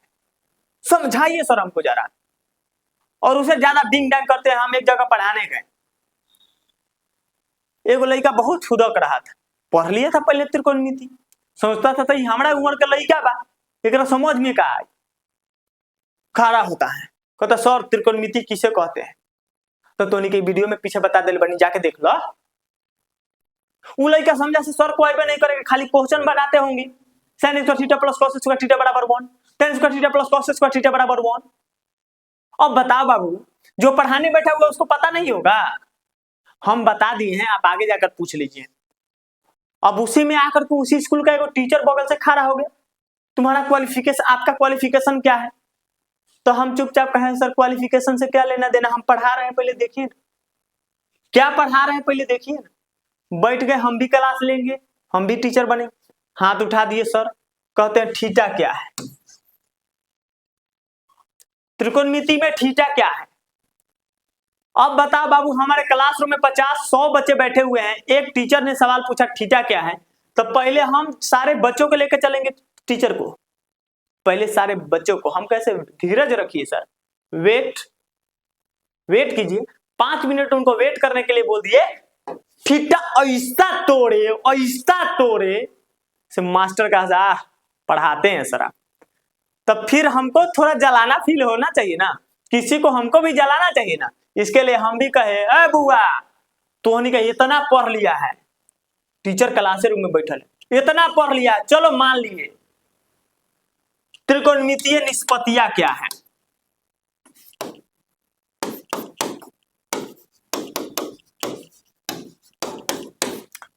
समझाइए सर हमको जरा। और उसे ज्यादा डिंग डैंग करते हैं। हम एक जगह पढ़ाने गए, एक लड़का बहुत फुदक रहा था, पढ़ लिया था पहले त्रिकोणमिति, सोचता था हमारा उम्र का लड़का बा, एक समझ में का आई, खड़ा होता है, कहता सर त्रिकोणमिति किसे कहते हैं, तो तोनी के वीडियो में पीछे बता दे बनी, जाके देख लो। वो लड़का समझा से सर कोई भी नहीं करेगा, खाली क्वेश्चन बनाते होंगे, sin square theta plus cos square theta बराबर 1, tan square theta plus cos square theta बराबर 1। अब बताओ बाबू, जो पढ़ाने बैठा हुआ उसको पता नहीं होगा? हम बता दिए हैं, आप आगे जाकर पूछ लीजिए। अब उसी में आकर के उसी स्कूल का एक टीचर बगल से खड़ा हो गया, तुम्हारा क्वालिफिकेशन, आपका क्वालिफिकेशन क्या है? तो हम चुपचाप कहें सर क्वालिफिकेशन से क्या लेना देना, हम पढ़ा रहे हैं पहले देखिए ना, क्या पढ़ा रहे हैं पहले देखिए ना। बैठ गए हम भी क्लास लेंगे, हम भी टीचर बने, हाथ उठा दिए सर, कहते हैं थीटा क्या है, त्रिकोणमिति में थीटा क्या है। अब बताओ बाबू, हमारे क्लासरूम में 50-100 बच्चे बैठे हुए हैं, एक टीचर ने सवाल पूछा थीटा क्या है, तो पहले हम सारे बच्चों को लेकर चलेंगे टीचर को, पहले सारे बच्चों को हम कैसे, धीरज रखिए सर, वेट कीजिए, 5 मिनट उनको वेट करने के लिए बोल दिए, थीटा ऐसा तोड़े से मास्टर कहा पढ़ाते हैं सर आप, तब फिर हमको थोड़ा जलाना फील होना चाहिए ना, किसी को हमको भी जलाना चाहिए ना। इसके लिए हम भी कहे ए बुआ तोहनी का इतना पढ़ लिया है, टीचर क्लासरूम में बैठल है, इतना पढ़ लिया है, चलो मान लिए त्रिकोणमितीय निष्पत्तियां क्या है।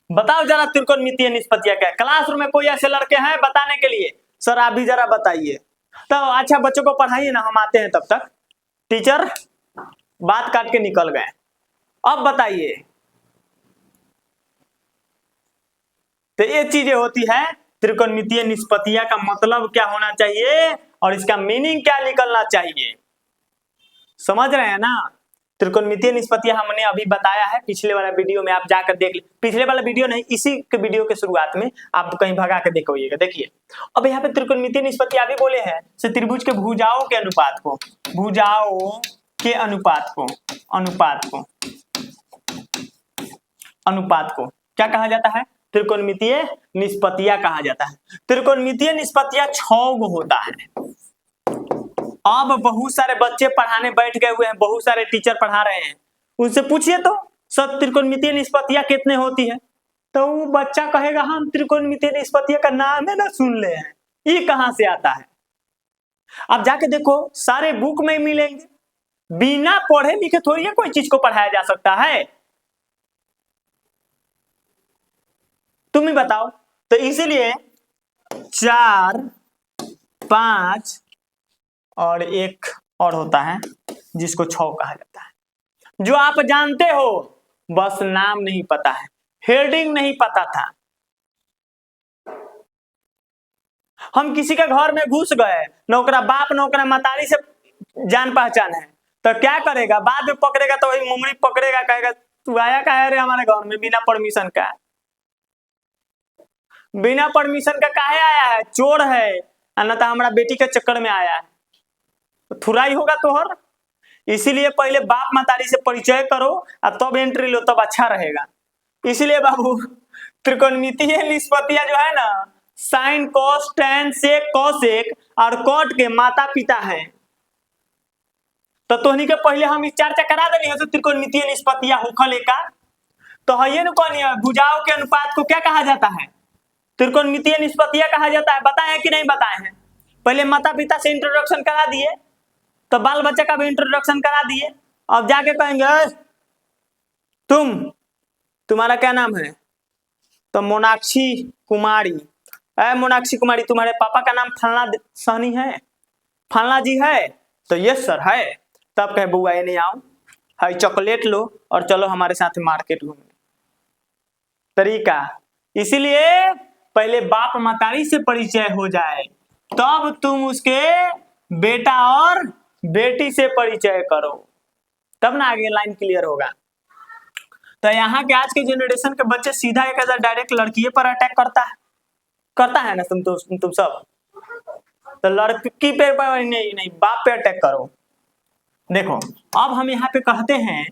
बताओ जरा त्रिकोणमितीय निष्पत्तियां क्या है। क्लासरूम में कोई ऐसे लड़के हैं बताने के लिए, सर आप भी जरा बताइए। तो अच्छा बच्चों को पढ़ाइए ना, हम आते हैं तब तक। टीचर बात काट के निकल गए। अब बताइए, तो ये चीजें होती है त्रिकोणमितीय निष्पत्तियां का मतलब क्या होना चाहिए और इसका मीनिंग क्या निकलना चाहिए, समझ रहे हैं ना। त्रिकोणमितीय निष्पत्तियां हमने अभी बताया है पिछले वाला वीडियो में, आप जाकर देख लीजिए। पिछले वाला वीडियो नहीं, इसी के वीडियो के शुरुआत में आप कहीं भगा के देखिएगा। देखिए अब यहाँ पे त्रिकोणमितीय निष्पत्तियां अभी बोले हैं से त्रिभुज के भुजाओं के अनुपात को, अनुपात को क्या कहा जाता है, त्रिकोणमितीय निष्पत्तियां कहा जाता है। त्रिकोणमितीय निष्पत्तियां 6 गो होता है। अब बहुत सारे बच्चे पढ़ाने बैठ गए हुए हैं, बहुत सारे टीचर पढ़ा रहे हैं, उनसे पूछिए तो सब त्रिकोणमितीय निष्पत्तियां कितने होती है, तो वो बच्चा कहेगा हम त्रिकोणमितीय निष्पत्तियां का नाम है ना सुन ले हैं, ये कहां से आता है। अब जाके देखो सारे बुक में मिलेंगे, बिना पढ़े लिखे थोड़ी कोई चीज को पढ़ाया जा सकता है, तुम ही बताओ। तो इसीलिए 4, 5 और एक और होता है जिसको 6 कहा जाता है, जो आप जानते हो, बस नाम नहीं पता है, हेडिंग नहीं पता था। हम किसी के घर में घुस गए, नौकरा बाप नौकरा मतारी से जान पहचान है, तो क्या करेगा, बाद में पकड़ेगा तो वही मुंगरी पकड़ेगा, कहेगा तू आया का है रे हमारे घर में बिना परमिशन का, बिना परमिशन का काहे आया है, चोर है, न तो हमारा बेटी के चक्कर में आया है, तो थुराई होगा तोहर। इसीलिए पहले बाप मतारी से परिचय करो और तब एंट्री लो, तब अच्छा रहेगा। इसीलिए बाबू त्रिकोणमितीय निष्पत्तियां जो है ना, sine cos tan sec cosec और कॉट के माता पिता है, तो तोहनी के पहले हम इस चर्चा करा देनी है, तो त्रिकोणमितीय निष्पत्तियां होखल का तो है न, कौन भुजाओं के अनुपात को क्या कहा जाता है, त्रिकोणमितीय निष्पत्तियां कहा जाता है। बताए कि नहीं बताए हैं, पहले माता पिता से इंट्रोडक्शन करा दिए, तो बाल बच्चे का भी इंट्रोडक्शन करा दिए। अब जाके कहेंगे तुम्हारा क्या नाम है, तो मोनाक्षी कुमारी, मोनाक्षी कुमारी तुम्हारे पापा का नाम फलना सहनी है, फलना जी है, तो यस सर है। तब कहे बुआ ये नहीं आओ, हाई चॉकलेट लो और चलो हमारे साथ मार्केट घूमने, तरीका। इसीलिए पहले बाप मतारी से परिचय हो जाए, तब तुम उसके बेटा और बेटी से परिचय करो, तब ना आगे लाइन क्लियर होगा। तो यहाँ के आज के जनरेशन के बच्चे सीधा एक डायरेक्ट लड़की पर अटैक करता है ना, तुम सब तो लड़की पे नहीं बाप पे अटैक करो। देखो अब हम यहाँ पे कहते हैं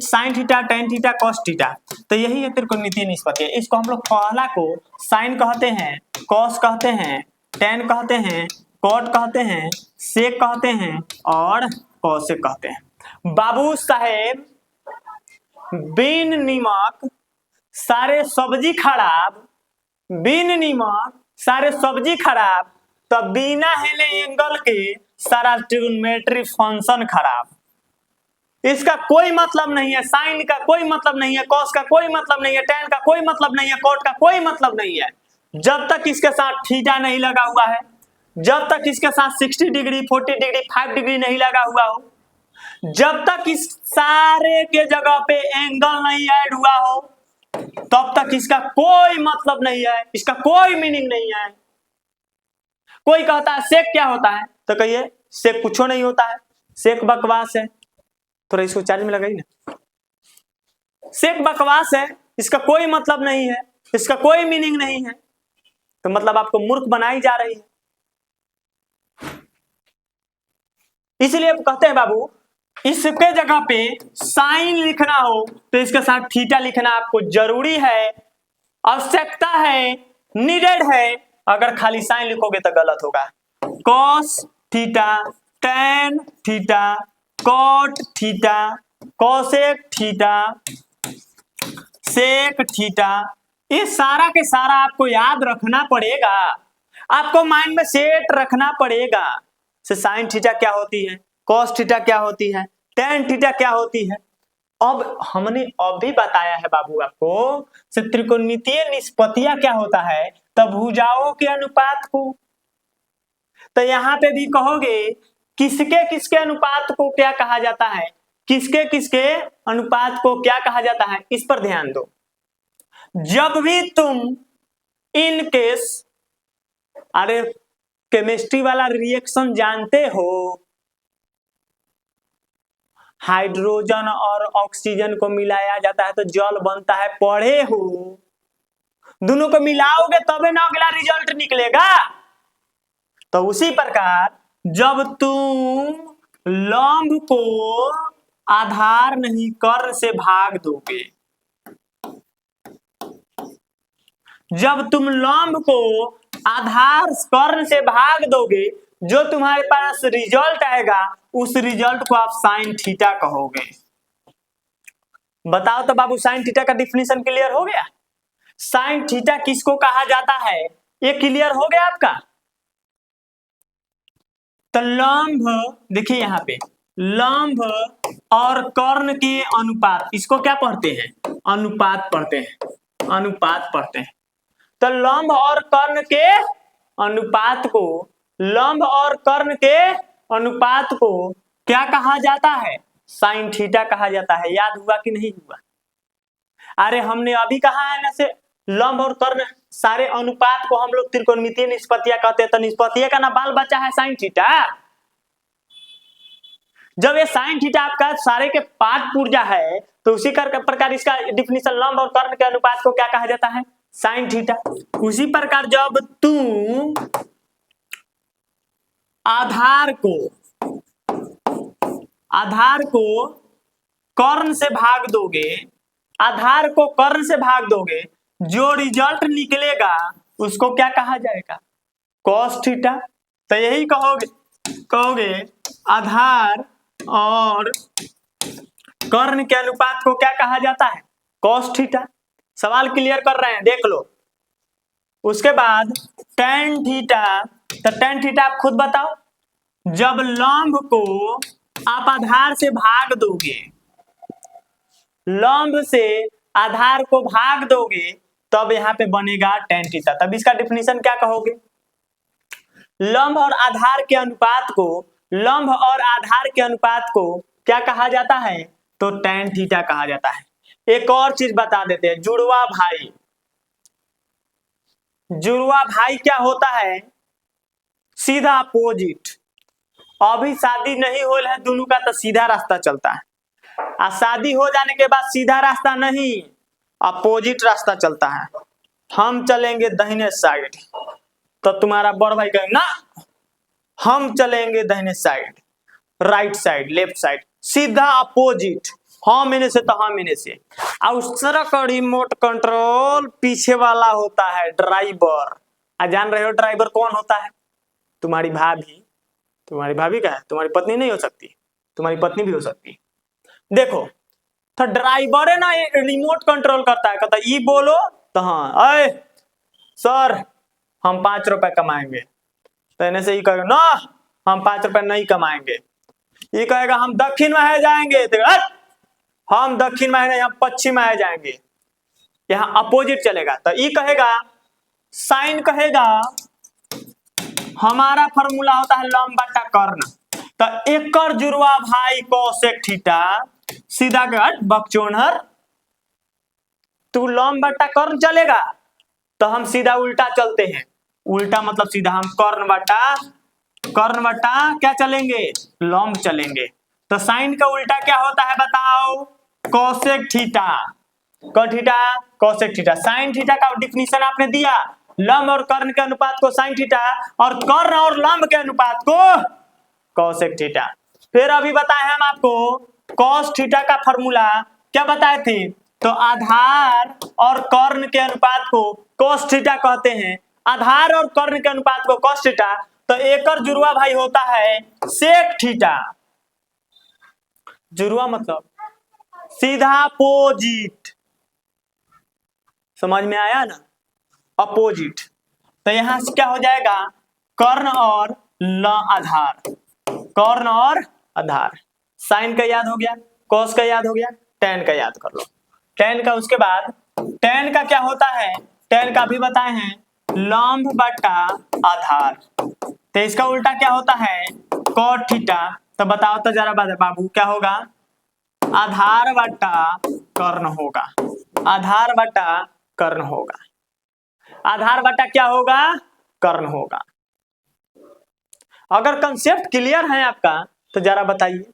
sine theta tan theta cos theta, तो यही है त्रिकोणमितीय निष्पत्ति। इसको हम लोग पहला को साइन कहते हैं, कॉस कहते हैं, टेन कहते हैं, कॉट कहते हैं, सेक कहते हैं और कॉसेक कहते हैं। बाबू साहेब बिन नीमक सारे सब्जी खराब, बिन नीमक सारे सब्जी खराब, तो बिना हिले एंगल के सारा ट्रिग्नोमेट्री फंक्शन खराब। इसका कोई मतलब नहीं है, साइन का कोई मतलब नहीं है, कॉस का कोई मतलब नहीं है, टेन का कोई मतलब नहीं है, कॉट का कोई मतलब नहीं है, जब तक इसके साथ थीटा नहीं लगा हुआ है, जब तक इसके साथ 60 डिग्री 40 डिग्री 5 डिग्री नहीं लगा हुआ हो, जब तक इस सारे के जगह पे एंगल नहीं ऐड हुआ हो, तब तक इसका कोई मतलब नहीं है, इसका कोई मीनिंग नहीं है। कोई कहता है सेक क्या होता है, तो कहिए सेक कुछ नहीं होता है, सेक बकवास है, थोड़ा इसको चार्ज में लगाइए ना, सेक बकवास है, इसका कोई मतलब नहीं है, इसका कोई मीनिंग नहीं है, तो मतलब आपको मूर्ख बनाई जा रही है। इसलिए कहते हैं बाबू इसके जगह पे साइन लिखना हो तो इसके साथ थीटा लिखना आपको जरूरी है, आवश्यकता है, नीडेड है। अगर खाली साइन लिखोगे तो गलत होगा। Cos theta, tan theta, cot theta, cosec theta, sec theta, ये सारा के सारा आपको याद रखना पड़ेगा, आपको माइंड में सेट रखना पड़ेगा। साइन थीटा क्या होती है, कॉस थीटा क्या होती है, टेन थीटा क्या होती है। अब हमने अभी बताया है बाबू आपको त्रिकोणमितीय निष्पत्तियां क्या होता है, तब भुजाओं के अनुपात को। तो यहाँ पे भी कहोगे किसके किसके अनुपात को क्या कहा जाता है, किसके किसके अनुपात को क्या कहा जाता है, इस पर ध्यान दो। जब भी तुम इन केस, अरे केमिस्ट्री वाला रिएक्शन जानते हो, हाइड्रोजन और ऑक्सीजन को मिलाया जाता है तो जल बनता है, पढ़े हो, दोनों को मिलाओगे तबे ना अगला रिजल्ट निकलेगा। तो उसी प्रकार जब तुम लंब को आधार नहीं कर्ण से भाग दोगे, जब तुम लंब को आधार कर्ण से भाग दोगे, जो तुम्हारे पास रिजल्ट आएगा उस रिजल्ट को आप साइन थीटा कहोगे। बताओ तो बाबू, साइन थीटा का डिफिनेशन क्लियर हो गया? साइन थीटा किसको कहा जाता है, ये क्लियर हो गया आपका? तो लंब, देखिए यहाँ पे लंब और कर्ण के अनुपात, इसको क्या पढ़ते हैं? अनुपात पढ़ते हैं, अनुपात पढ़ते हैं। तो लंब और कर्ण के अनुपात को, लंब और कर्ण के अनुपात को क्या कहा जाता है? साइन थीटा कहा जाता है। याद हुआ कि नहीं हुआ? अरे हमने अभी कहा है ना से लंब और कर्ण सारे अनुपात को हम लोग त्रिकोणमितीय निष्पत्तियां कहते हैं। तो निष्पत्तियां का ना बाल बच्चा है साइन थीटा। जब ये साइन थीटा आपका सारे के पाठ पुर्जा है तो उसी प्रकार इसका डिफिनेशन लंब और कर्ण के अनुपात को क्या कहा जाता है? Sine theta. उसी प्रकार जब तुम आधार को कर्ण से भाग दोगे, आधार को कर्ण से भाग दोगे, जो रिजल्ट निकलेगा उसको क्या कहा जाएगा? Cos theta. तो यही कहोगे आधार और कर्ण के अनुपात को क्या कहा जाता है? Cos theta. सवाल क्लियर कर रहे हैं, देख लो। उसके बाद टेन थीटा। तो टेन थीटा आप खुद बताओ। जब लंब को आप आधार से भाग दोगे, लंब से आधार को भाग दोगे, तब यहाँ पे बनेगा टेन थीटा। तब इसका डिफिनेशन क्या कहोगे? लंब और आधार के अनुपात को, लंब और आधार के अनुपात को क्या कहा जाता है? तो टेन थीटा कहा जाता है। एक और चीज बता देते हैं, जुड़वा भाई। जुड़वा भाई क्या होता है? सीधा अपोजिट। अभी शादी नहीं हो है दोनों का, तो सीधा रास्ता चलता है। और शादी हो जाने के बाद सीधा रास्ता नहीं, अपोजिट रास्ता चलता है। हम चलेंगे दाहिने साइड, तो तुम्हारा बड़ भाई कहेगा ना हम चलेंगे दाहिने side, right side, left side, सीधा अपोजिट। हम इन्हें से तो हम इन्हें से। और उस तरह का रिमोट कंट्रोल पीछे वाला होता है ड्राइवर। जान रहे हो ड्राइवर कौन होता है? तुम्हारी भाभी। तुम्हारी भाभी का है, तुम्हारी पत्नी नहीं हो सकती, तुम्हारी पत्नी भी हो सकती। देखो तो ड्राइवर है ना, रिमोट कंट्रोल करता है, कहता ये बोलो तो हाँ, अरे सर हम 5 रुपए कमाएंगे। तो इन्हें से ये कहेगा ना हम 5 रुपए नहीं कमाएंगे। ये कहेगा हम दक्षिण में जाएंगे, तो हम दक्षिण में नहीं, हम पश्चिम में जाएंगे। यहाँ अपोजिट चलेगा। तो ये कहेगा, साइन कहेगा हमारा फॉर्मूला होता है लंब बटा कर्ण। तो एकर जुड़वा भाई कोसेक थीटा, सीधा कट बकचोनहर। तू लंब बटा कर्ण चलेगा तो हम सीधा उल्टा चलते हैं। उल्टा मतलब सीधा, हम कर्ण बटा क्या चलेंगे? लंब चलेंगे। तो साइन का उल्टा क्या होता है बताओ? Cosec theta. Cosec theta. Sine theta का डिफिनीशन आपने दिया, लंब और कर्ण के अनुपात को साइन थीटा और कर्ण और लंब के अनुपात को कोसेक थीटा। फिर अभी बताए हम आपको कॉस थीटा का फॉर्मूला क्या बताए थे? तो आधार और कर्ण के अनुपात को कॉस थीटा कहते हैं, आधार और कर्ण के अनुपात को कॉस थीटा। तो एकर जुड़वा भाई होता है सेक थीटा। जुड़वा मतलब सीधा अपोजिट। समझ में आया ना? अपोजिट। तो यहां से क्या हो जाएगा? कर्ण और आधार, कर्ण और आधार। साइन का याद हो गया, कॉस का याद हो गया, टेन का याद कर लो। टेन का, उसके बाद टेन का क्या होता है? टेन का भी बताए हैं, लंब बटा आधार। तो इसका उल्टा क्या होता है? Cot theta. तो बताओ तो जरा बाबू क्या होगा? आधार बटा कर्ण होगा। आधार बटा कर्ण होगा। आधार बटा क्या होगा? कर्ण होगा। अगर कंसेप्ट क्लियर है आपका तो जरा बताइए,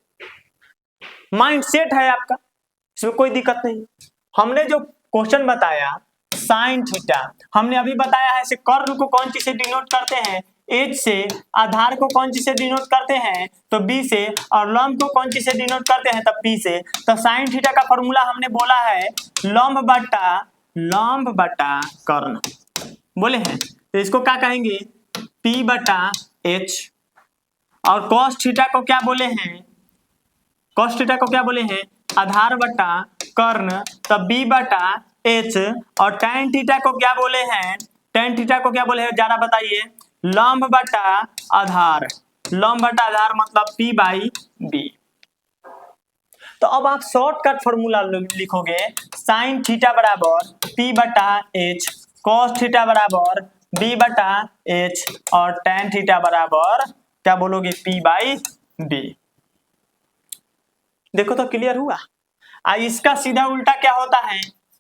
माइंड सेट है आपका, इसमें कोई दिक्कत नहीं। हमने जो क्वेश्चन बताया साइन थीटा, हमने अभी बताया है से कर्ण को कौन चीज से डिनोट करते हैं? एच से। आधार को कौन चीज से डिनोट करते हैं? तो बी से। और लंब को कौन चीज से डिनोट करते हैं? तब पी से। तो साइन थीटा का फॉर्मूला हमने बोला है लंब बटा कर्ण। बोले हैं, तो इसको क्या कहेंगे, P बटा H। और cos थीटा को क्या बोले हैं, cos थीटा को क्या बोले हैं, आधार बटा कर्ण, तब B बटा H। और tan थीटा को क्या बोले हैं, tan थीटा को क्या बोले हैं जरा बताइए, लंब बटा आधार, लंब बटा आधार मतलब P बाई B। तो अब आप शॉर्टकट फॉर्मूला लिखोगे, साइन थीटा बराबर P बटा H, cos थीटा बराबर B बटा H, और tan थीटा बराबर क्या बोलोगे, P बाई B। देखो तो क्लियर हुआ। इसका सीधा उल्टा क्या होता है,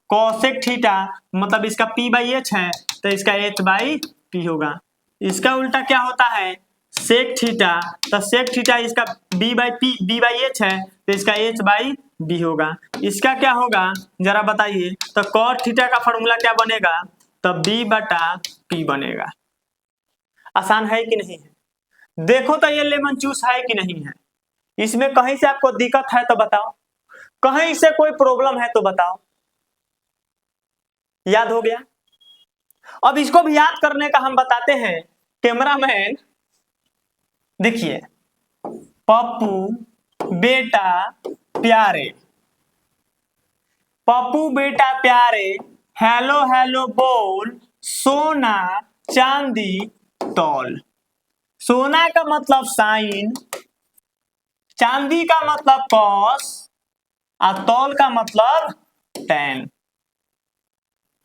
कोसेक थीटा मतलब इसका P बाई H है तो इसका H बाई P होगा। इसका उल्टा क्या होता है, सेक थीटा, तो सेक थीटा इसका B बाई H है तो इसका H बाई B होगा। इसका क्या होगा जरा बताइए, तो cos थीटा का फॉर्मूला क्या बनेगा, तो B बटा P बनेगा। आसान है कि नहीं है, देखो तो ये लेमन जूस है कि नहीं है, इसमें कहीं से आपको दिक्कत है तो बताओ, कहीं से कोई प्रॉब्लम है तो बताओ। याद हो गया। अब इसको भी याद करने का हम बताते हैं, कैमरामैन देखिए, पप्पू बेटा प्यारे, पप्पू बेटा प्यारे, हेलो हेलो बोल, सोना चांदी तौल। सोना का मतलब साइन, चांदी का मतलब कॉस, और तौल का मतलब टैन।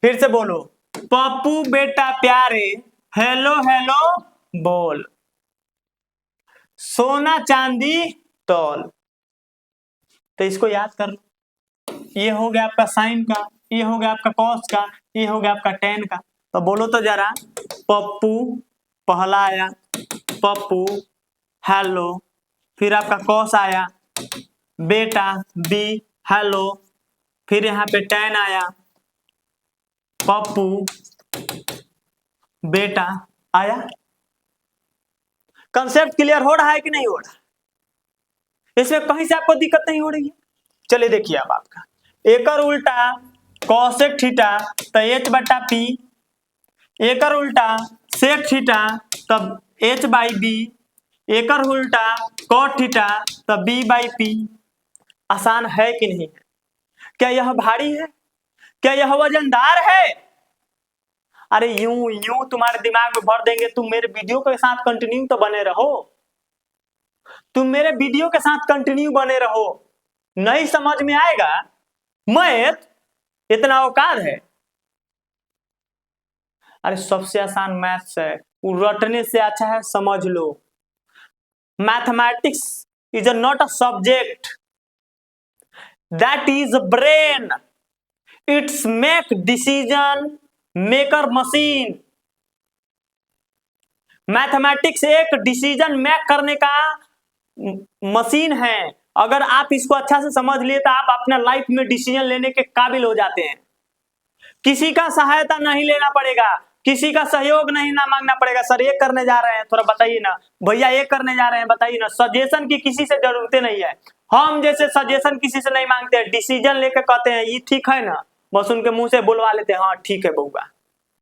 फिर से बोलो, पप्पू बेटा प्यारे, हेलो हेलो बोल, सोना चांदी तौल। तो इसको याद कर लो, ये हो गया आपका साइन का, ये हो गया आपका कॉस का, ये हो गया आपका टैन का। तो बोलो तो जरा, पप्पू पहला आया, पप्पू हेलो, फिर आपका कॉस आया, बेटा बी हेलो, फिर यहाँ पे टैन आया, पप्पू बेटा आया। कंसेप्ट क्लियर हो रहा है कि नहीं हो रहा, इसमें कहीं से आपको दिक्कत नहीं हो रही है। चलिए देखिए अब आपका एकर उल्टा कॉसेक थीटा तो H बटा P, एकर उल्टा सेक थीटा तब H बाई B, एकर उल्टा कॉट थीटा तब B बाई P। आसान है कि नहीं है, क्या यह भारी है, क्या यह वजनदार है? अरे यूं यूं तुम्हारे दिमाग में भर देंगे, तुम मेरे वीडियो के साथ कंटिन्यू तो बने रहो, तुम मेरे वीडियो के साथ कंटिन्यू बने रहो, नहीं समझ में आएगा मैथ इतना औकात है। अरे सबसे आसान मैथ्स है, रटने से अच्छा है समझ लो। Mathematics is not a subject, that is brain, it's make decision maker machine. Mathematics एक डिसीजन मेक करने का मशीन है। अगर आप इसको अच्छा से समझ लिए तो आप अपना लाइफ में डिसीजन लेने के काबिल हो जाते हैं। किसी का सहायता नहीं लेना पड़ेगा, किसी का सहयोग नहीं ना मांगना पड़ेगा। सर ये करने जा रहे हैं, थोड़ा बताइए ना, भैया ये करने जा रहे हैं बताइए ना। सजेशन की किसी से जरूरत नहीं है, हम जैसे सजेशन किसी से नहीं मांगते हैं, डिसीजन लेकर कहते हैं ये ठीक है ना, बस उनके मुंह से बुलवा लेते हैं, हाँ ठीक है बउआ।